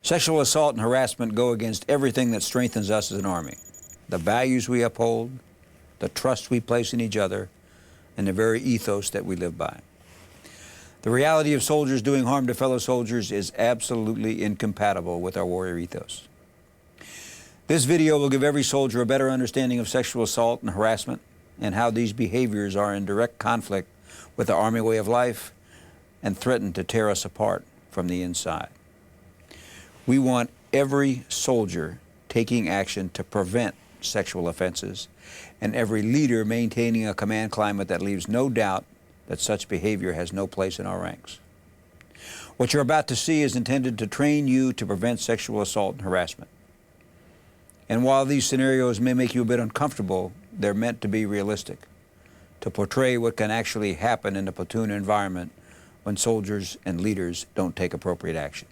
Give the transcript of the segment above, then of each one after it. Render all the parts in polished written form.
Sexual assault and harassment go against everything that strengthens us as an Army. The values we uphold, the trust we place in each other, and the very ethos that we live by. The reality of soldiers doing harm to fellow soldiers is absolutely incompatible with our warrior ethos. This video will give every soldier a better understanding of sexual assault and harassment and how these behaviors are in direct conflict with the Army way of life and threaten to tear us apart from the inside. We want every soldier taking action to prevent sexual offenses and every leader maintaining a command climate that leaves no doubt that such behavior has no place in our ranks. What you're about to see is intended to train you to prevent sexual assault and harassment. And while these scenarios may make you a bit uncomfortable, they're meant to be realistic, to portray what can actually happen in a platoon environment when soldiers and leaders don't take appropriate action.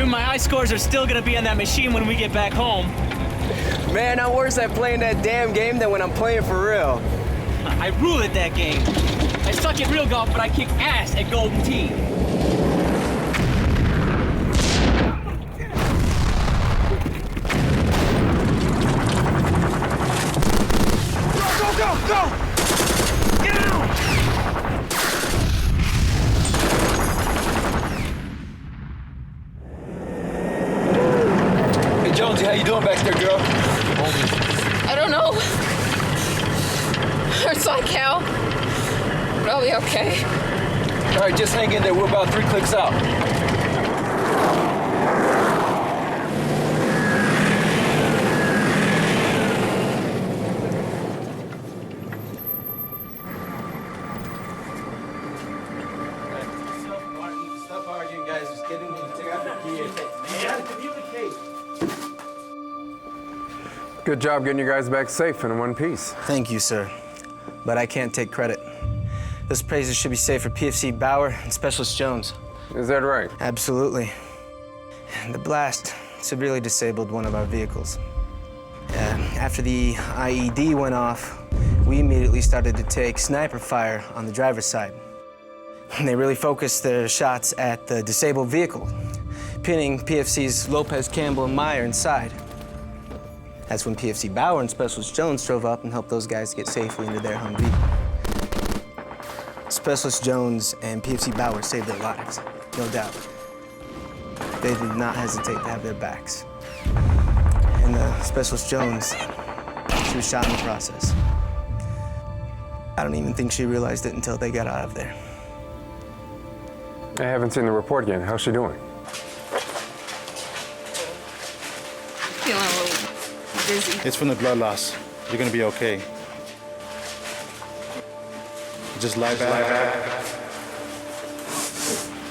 My scores are still gonna be on that machine when we get back home. Man, I'm worse at playing that damn game than when I'm playing for real. I rule at that game. I suck at real golf, but I kick ass at Golden Tee. Go! Get out! Jonesy, how you doing back there, girl? I don't know. Hurts like hell. But I'll be okay. All right, just hang in there. We're about 3 clicks out. Stop arguing, guys. Just get in and take out the gear. Man, communicate. Good job getting you guys back safe and in one piece. Thank you, sir. But I can't take credit. This praises should be safe for PFC Bauer and Specialist Jones. Is that right? Absolutely. The blast severely disabled one of our vehicles. After the IED went off, we immediately started to take sniper fire on the driver's side. They really focused their shots at the disabled vehicle, pinning PFC's Lopez, Campbell, and Meyer inside. That's when PFC Bauer and Specialist Jones drove up and helped those guys get safely into their Humvee. Specialist Jones and PFC Bauer saved their lives, no doubt. They did not hesitate to have their backs. And Specialist Jones, she was shot in the process. I don't even think she realized it until they got out of there. I haven't seen the report yet. How's she doing? Feeling a little dizzy. It's from the blood loss. You're gonna be okay. Just lie back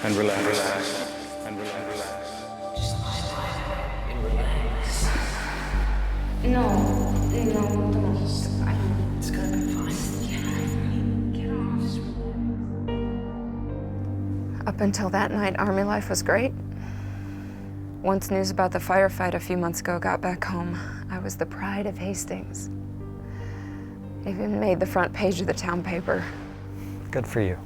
and relax. And relax. Just lie back and relax. No, don't. It's gonna be fine. Get on, just relax. Up until that night, Army life was great. Once news about the firefight a few months ago got back home, I was the pride of Hastings. Even made the front page of the town paper. Good for you.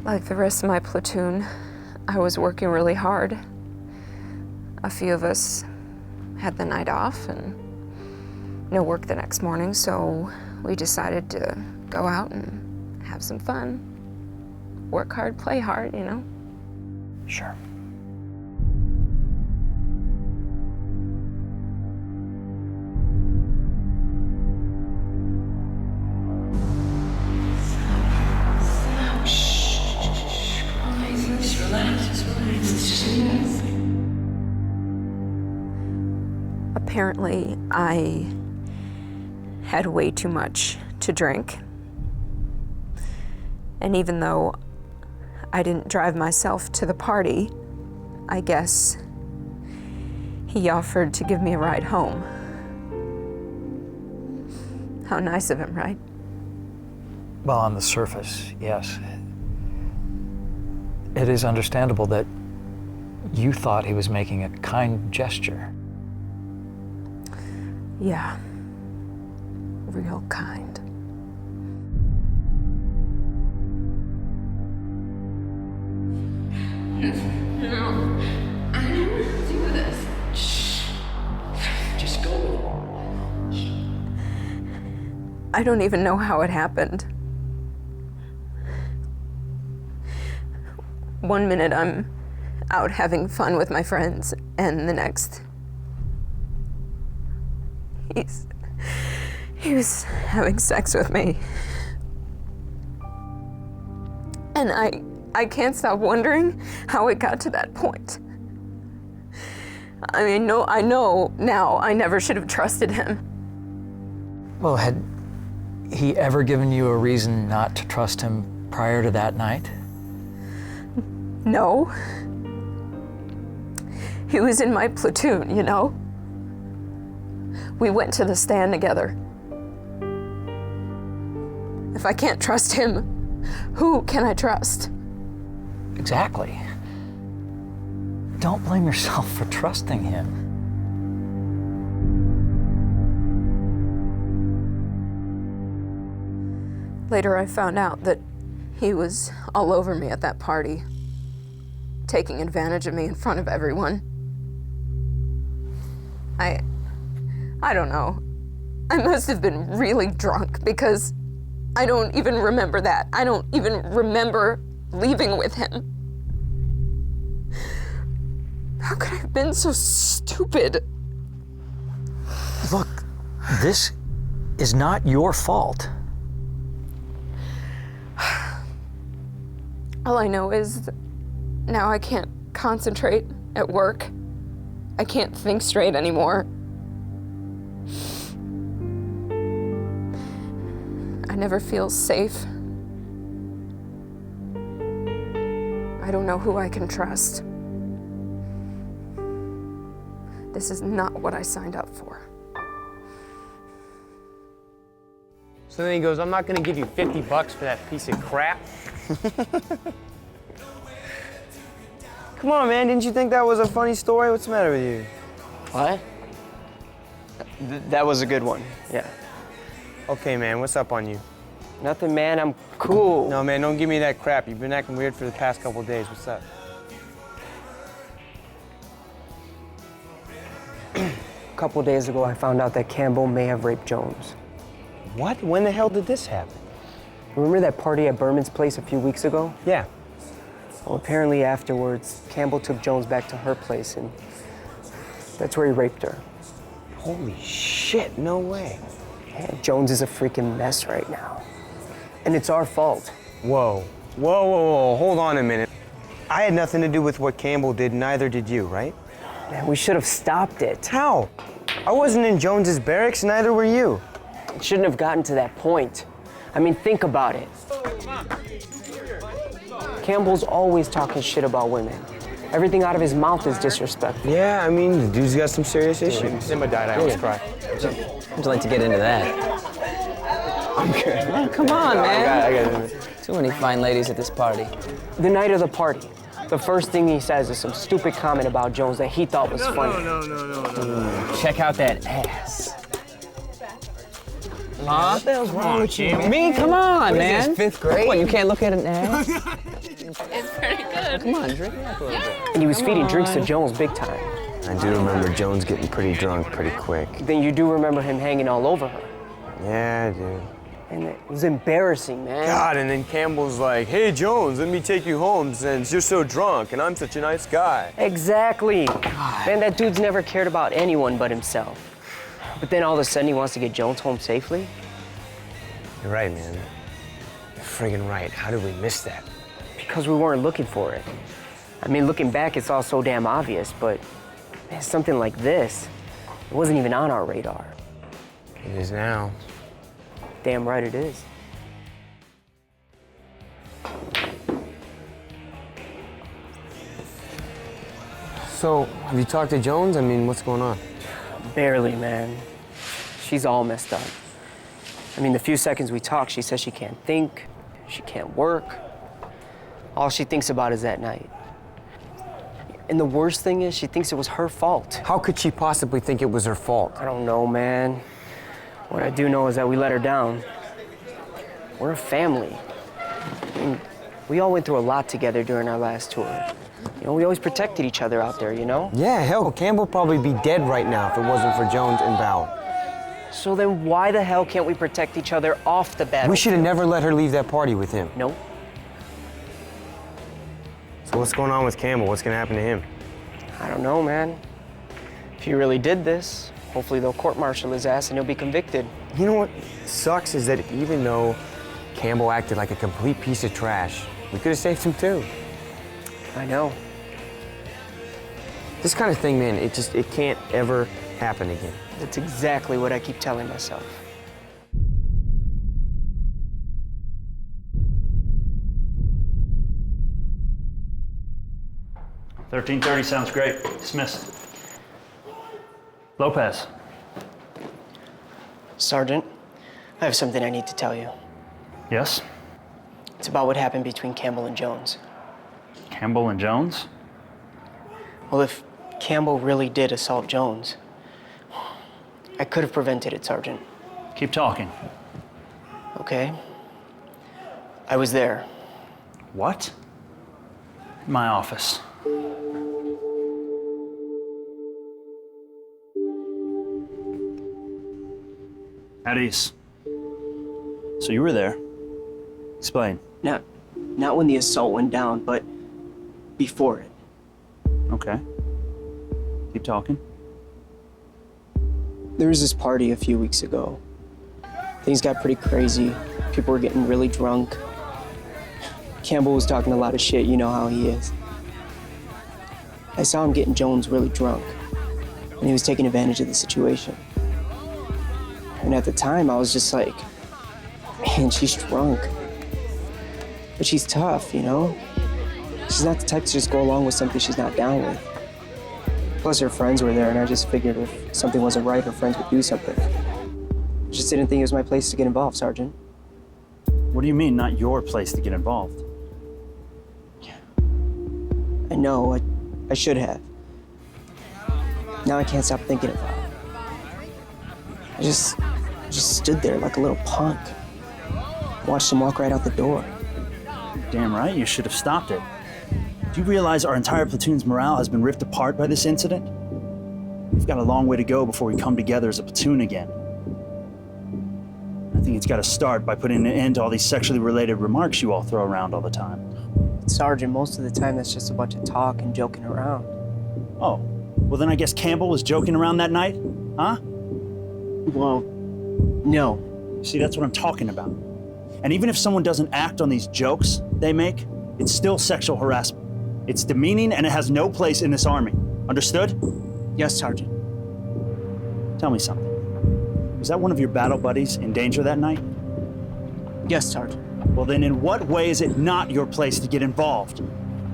Like the rest of my platoon, I was working really hard. A few of us had the night off and no work the next morning, so we decided to go out and have some fun. Work hard, play hard, you know? Sure. Apparently, I had way too much to drink. And even though I didn't drive myself to the party, I guess He offered to give me a ride home. How nice of him, right? Well, on the surface, yes. It is understandable that you thought he was making a kind gesture. Yeah. Real kind. No, I didn't do this. Shh. Just go with it. I don't even know how it happened. One minute I'm out having fun with my friends, and the next, he was having sex with me. And I can't stop wondering how it got to that point. I mean, no, I know now I never should have trusted him. Well, had he ever given you a reason not to trust him prior to that night? No. He was in my platoon, you know? We went to the stand together. If I can't trust him, who can I trust? Exactly. Don't blame yourself for trusting him. Later, I found out that he was all over me at that party, taking advantage of me in front of everyone. I don't know. I must have been really drunk because I don't even remember that. I don't even remember leaving with him. How could I have been so stupid? Look, this is not your fault. All I know is now I can't concentrate at work. I can't think straight anymore. I never feel safe. I don't know who I can trust. This is not what I signed up for. So then he goes, I'm not gonna give you $50 for that piece of crap. Come on, man, didn't you think that was a funny story? What's the matter with you? What? That was a good one, yeah. Okay, man, what's up on you? Nothing, man, I'm cool. No, man, don't give me that crap. You've been acting weird for the past couple of days. What's up? A couple days ago, I found out that Campbell may have raped Jones. What? When the hell did this happen? Remember that party at Berman's place a few weeks ago? Yeah. Well, apparently afterwards, Campbell took Jones back to her place, and that's where he raped her. Holy shit, no way. Yeah, Jones is a freaking mess right now. And it's our fault. Whoa. Whoa, hold on a minute. I had nothing to do with what Campbell did, neither did you, right? Man, we should have stopped it. How? I wasn't in Jones's barracks, neither were you. It shouldn't have gotten to that point. I mean, think about it. Campbell's always talking shit about women. Everything out of his mouth is disrespectful. Yeah, I mean, the dude's got some serious issues. Emma died, I almost cried. Would you like to get into that? I'm good. Come on, man. I got it. Too many fine ladies at this party. The night of the party, the first thing he says is some stupid comment about Jones that he thought was funny. No. Check out that ass. Huh? What the hell's wrong with you, man? Me? Come on, man. Is this, 5th grade? What, you can't look at an ass? It's pretty good. Come on, drink it up a little bit. And he was feeding drinks to Jones big time. I do remember Jones getting pretty drunk pretty quick. Then you do remember him hanging all over her. Yeah, I do. And it was embarrassing, man. God, and then Campbell's like, hey, Jones, let me take you home since you're so drunk and I'm such a nice guy. Exactly. Man, that dude's never cared about anyone but himself. But then all of a sudden he wants to get Jones home safely? You're right, man. You're friggin' right. How did we miss that? Because we weren't looking for it. I mean, looking back, it's all so damn obvious, but man, something like this, it wasn't even on our radar. It is now. Damn right it is. So, have you talked to Jones? I mean, what's going on? Barely, man. She's all messed up. I mean, the few seconds we talk, she says she can't think, she can't work. All she thinks about is that night. And the worst thing is, she thinks it was her fault. How could she possibly think it was her fault? I don't know, man. What I do know is that we let her down. We're a family. I mean, we all went through a lot together during our last tour. You know, we always protected each other out there, you know? Yeah, hell, Campbell would probably be dead right now if it wasn't for Jones and Val. So then why the hell can't we protect each other off the battlefield? We should have never let her leave that party with him. Nope. So what's going on with Campbell? What's gonna happen to him? I don't know, man. If he really did this, hopefully they'll court-martial his ass and he'll be convicted. You know what sucks is that even though Campbell acted like a complete piece of trash, we could have saved him too. I know. This kind of thing, man, it can't ever happen again. That's exactly what I keep telling myself. $13:30 sounds great. Dismissed. Lopez. Sergeant, I have something I need to tell you. Yes? It's about what happened between Campbell and Jones. Campbell and Jones? Well, if Campbell really did assault Jones, I could have prevented it, Sergeant. Keep talking. Okay. I was there. What? In my office. At ease. So you were there. Explain. Not when the assault went down, but before it. Okay. Keep talking. There was this party a few weeks ago. Things got pretty crazy. People were getting really drunk. Campbell was talking a lot of shit, you know how he is. I saw him getting Jones really drunk, and he was taking advantage of the situation. And at the time, I was just like, man, she's drunk. But she's tough, you know? She's not the type to just go along with something she's not down with. Plus, her friends were there, and I just figured if something wasn't right, her friends would do something. I just didn't think it was my place to get involved, Sergeant. What do you mean, not your place to get involved? I know, I should have. Now I can't stop thinking about it. I just stood there like a little punk. Watched him walk right out the door. Damn right, you should have stopped it. Do you realize our entire platoon's morale has been ripped apart by this incident? We've got a long way to go before we come together as a platoon again. I think it's got to start by putting an end to all these sexually related remarks you all throw around all the time. Sergeant, most of the time that's just a bunch of talk and joking around. Oh, well then I guess Campbell was joking around that night, huh? Well, no. See, that's what I'm talking about. And even if someone doesn't act on these jokes they make, it's still sexual harassment. It's demeaning and it has no place in this army. Understood? Yes, Sergeant. Tell me something. Was that one of your battle buddies in danger that night? Yes, Sergeant. Well then in what way is it not your place to get involved?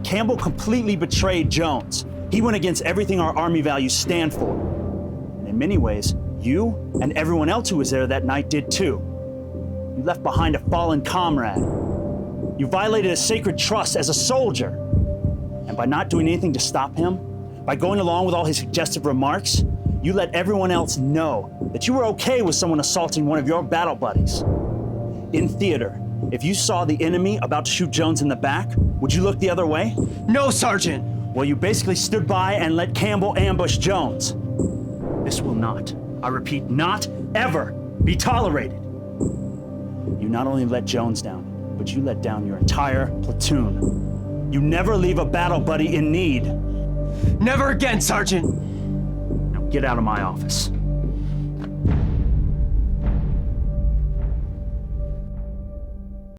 Campbell completely betrayed Jones. He went against everything our army values stand for. And in many ways, you and everyone else who was there that night did too. You left behind a fallen comrade. You violated a sacred trust as a soldier. And by not doing anything to stop him, by going along with all his suggestive remarks, you let everyone else know that you were okay with someone assaulting one of your battle buddies. In theater, if you saw the enemy about to shoot Jones in the back, would you look the other way? No, Sergeant! Well, you basically stood by and let Campbell ambush Jones. This will not, I repeat, not ever be tolerated. You not only let Jones down, but you let down your entire platoon. You never leave a battle buddy in need. Never again, Sergeant! Now get out of my office.